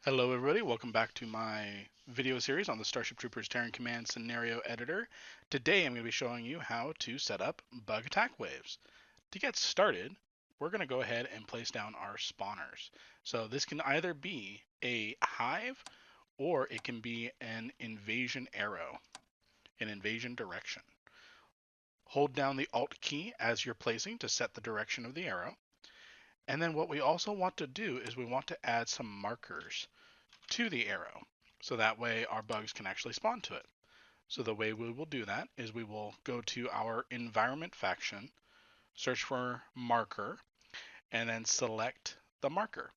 Hello everybody, welcome back to my video series on the Starship Troopers Terran Command Scenario Editor. Today I'm going to be showing you how to set up bug attack waves. To get started, we're going to go ahead and place down our spawners. So this can either be a hive or it can be an invasion arrow, an invasion direction. Hold down the Alt key as you're placing to set the direction of the arrow. And then what we also want to do is we want to add some markers to the arrow. So that way our bugs can actually spawn to it. So the way we will do that is we will go to our environment faction, search for marker, and then select the marker.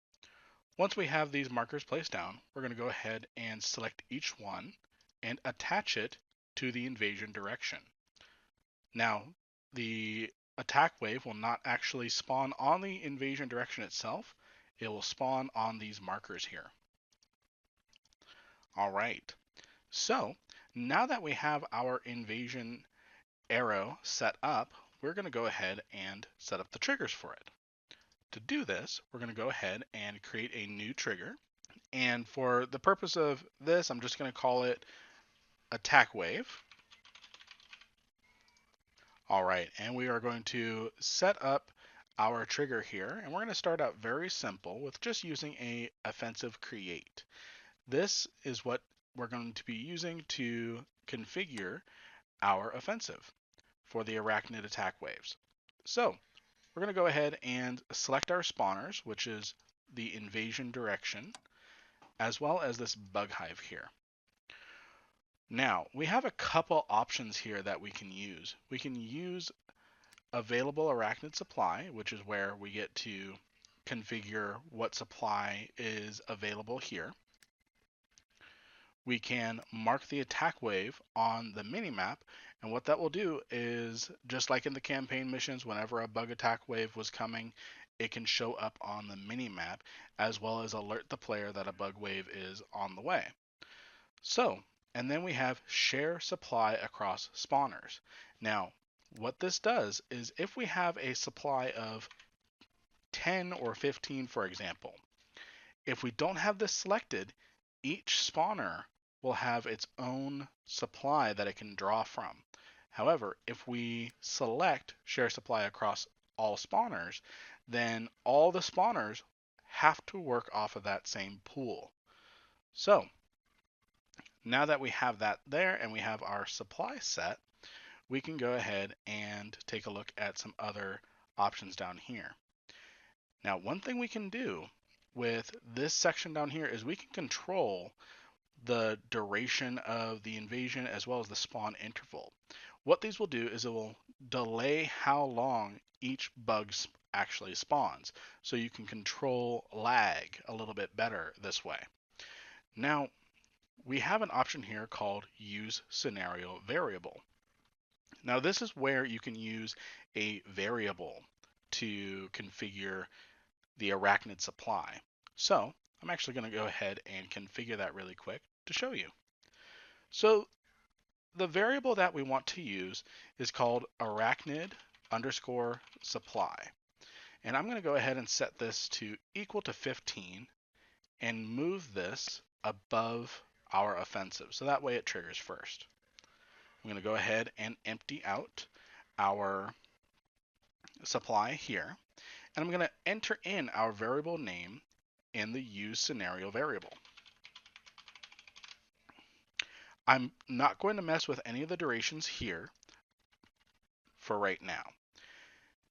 Once we have these markers placed down, we're going to go ahead and select each one and attach it to the invasion direction. Now, the attack wave will not actually spawn on the invasion direction itself. It will spawn on these markers here. All right. So now that we have our invasion arrow set up, we're going to go ahead and set up the triggers for it. To do this, we're going to go ahead and create a new trigger. And for the purpose of this, I'm just going to call it attack wave. All right, and we are going to set up our trigger here, and we're going to start out very simple with just using a offensive create. This is what we're going to be using to configure our offensive for the arachnid attack waves. So we're going to go ahead and select our spawners, which is the invasion direction, as well as this bug hive here. Now, we have a couple options here that we can use. We can use available arachnid supply, which is where we get to configure what supply is available here. We can mark the attack wave on the minimap, and what that will do is, just like in the campaign missions, whenever a bug attack wave was coming, it can show up on the minimap, as well as alert the player that a bug wave is on the way. So, and then we have share supply across spawners. Now, what this does is if we have a supply of 10 or 15, for example, if we don't have this selected, each spawner will have its own supply that it can draw from. However, if we select share supply across all spawners, then all the spawners have to work off of that same pool. So now that we have that there and we have our supply set, we can go ahead and take a look at some other options down here. Now, one thing we can do with this section down here is we can control the duration of the invasion as well as the spawn interval. What these will do is it will delay how long each bug actually spawns, so you can control lag a little bit better this way. Now, we have an option here called use scenario variable. Now, this is where you can use a variable to configure the arachnid supply. So I'm actually going to go ahead and configure that really quick to show you. So the variable that we want to use is called arachnid underscore supply. And I'm going to go ahead and set this to equal to 15 and move this above our offensive. So that way it triggers first. I'm going to go ahead and empty out our supply here. And I'm going to enter in our variable name in the use scenario variable. I'm not going to mess with any of the durations here for right now.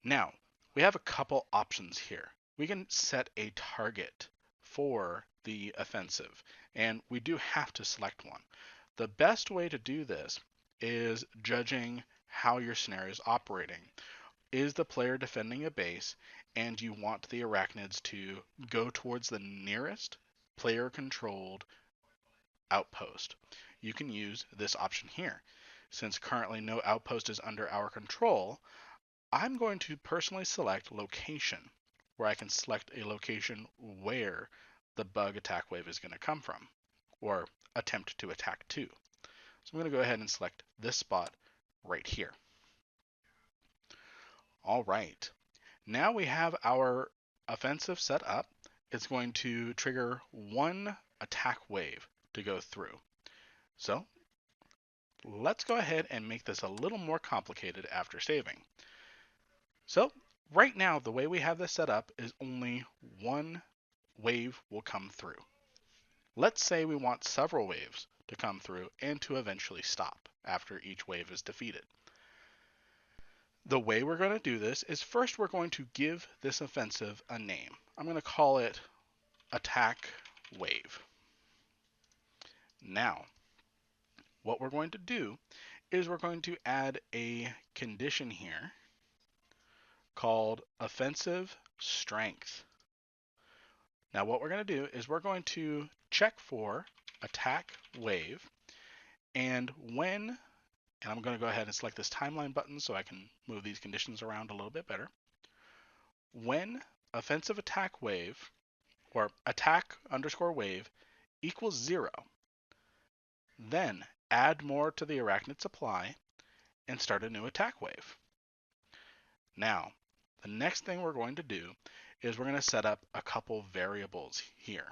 Now, we have a couple options here. We can set a target for the offensive, and we do have to select one. The best way to do this is judging how your scenario is operating. Is the player defending a base and you want the arachnids to go towards the nearest player controlled outpost? You can use this option here. Since currently no outpost is under our control, I'm going to personally select location, where I can select a location where the bug attack wave is going to come from, or attempt to attack to. So I'm going to go ahead and select this spot right here. All right, now we have our offensive set up. it's going to trigger one attack wave to go through. So let's go ahead and make this a little more complicated after saving. So right now, the way we have this set up is only one wave will come through. Let's say we want several waves to come through and to eventually stop after each wave is defeated. The way we're going to do this is first we're going to give this offensive a name. I'm going to call it attack wave. Now, what we're going to do is we're going to add a condition here called offensive strength. Now what we're going to do is we're going to check for attack wave, and when, and I'm going to go ahead and select this timeline button so I can move these conditions around a little bit better. When offensive attack wave, or attack underscore wave, equals 0, then add more to the arachnid supply and start a new attack wave. Now, the next thing we're going to do is we're going to set up a couple variables here.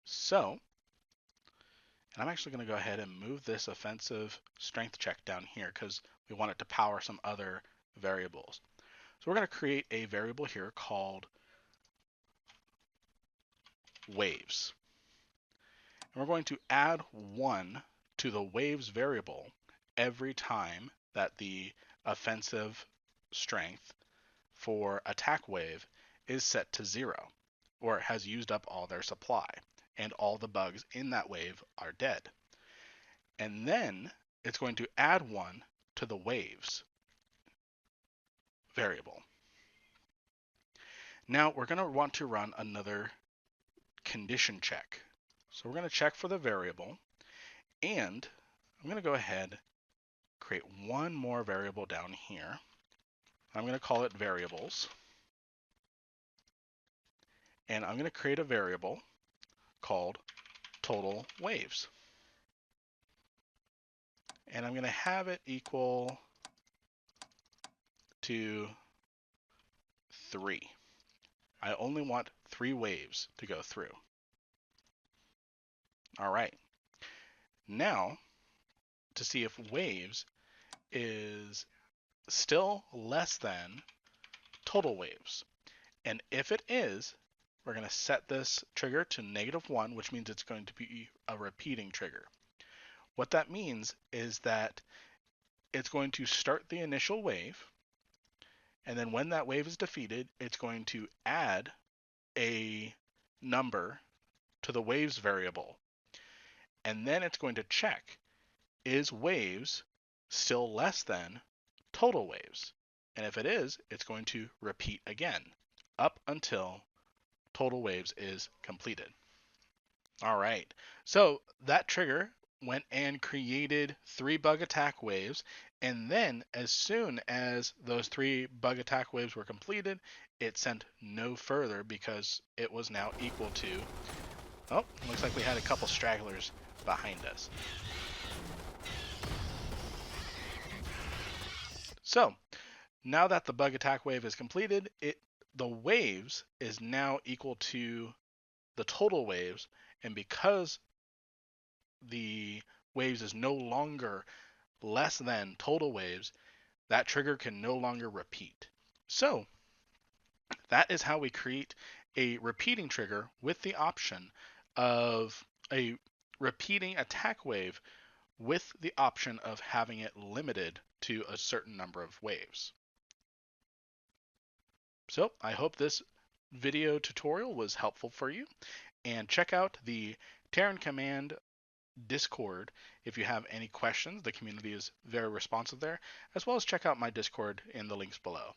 So, and I'm actually going to go ahead and move this offensive strength check down here because we want it to power some other variables. So we're going to create a variable here called waves. And we're going to add 1 to the waves variable every time that the offensive strength for attack wave is set to 0, or it has used up all their supply and all the bugs in that wave are dead. And then it's going to add 1 to the waves variable. Now we're going to want to run another condition check. So we're going to check for the variable, and I'm going to go ahead, create one more variable down here. I'm going to call it variables. And I'm going to create a variable called total waves. And I'm going to have it equal to 3. I only want 3 waves to go through. All right. Now, to see if waves is still less than total waves. And if it is, we're going to set this trigger to -1, which means it's going to be a repeating trigger. What that means is that it's going to start the initial wave, and then when that wave is defeated, it's going to add a number to the waves variable. And then it's going to check, is waves still less than total waves? And if it is, it's going to repeat again up until total waves is completed. All right, so that trigger went and created 3 bug attack waves, and then as soon as those 3 bug attack waves were completed, it sent no further because it was now equal to, oh, looks like we had a couple stragglers behind us. So now that the bug attack wave is completed, the waves is now equal to the total waves, and because the waves is no longer less than total waves, that trigger can no longer repeat. So that is how we create a repeating trigger with the option of a repeating attack wave with the option of having it limited to a certain number of waves. So I hope this video tutorial was helpful for you, and check out the Terran Command Discord if you have any questions. The community is very responsive there, as well as check out my Discord in the links below.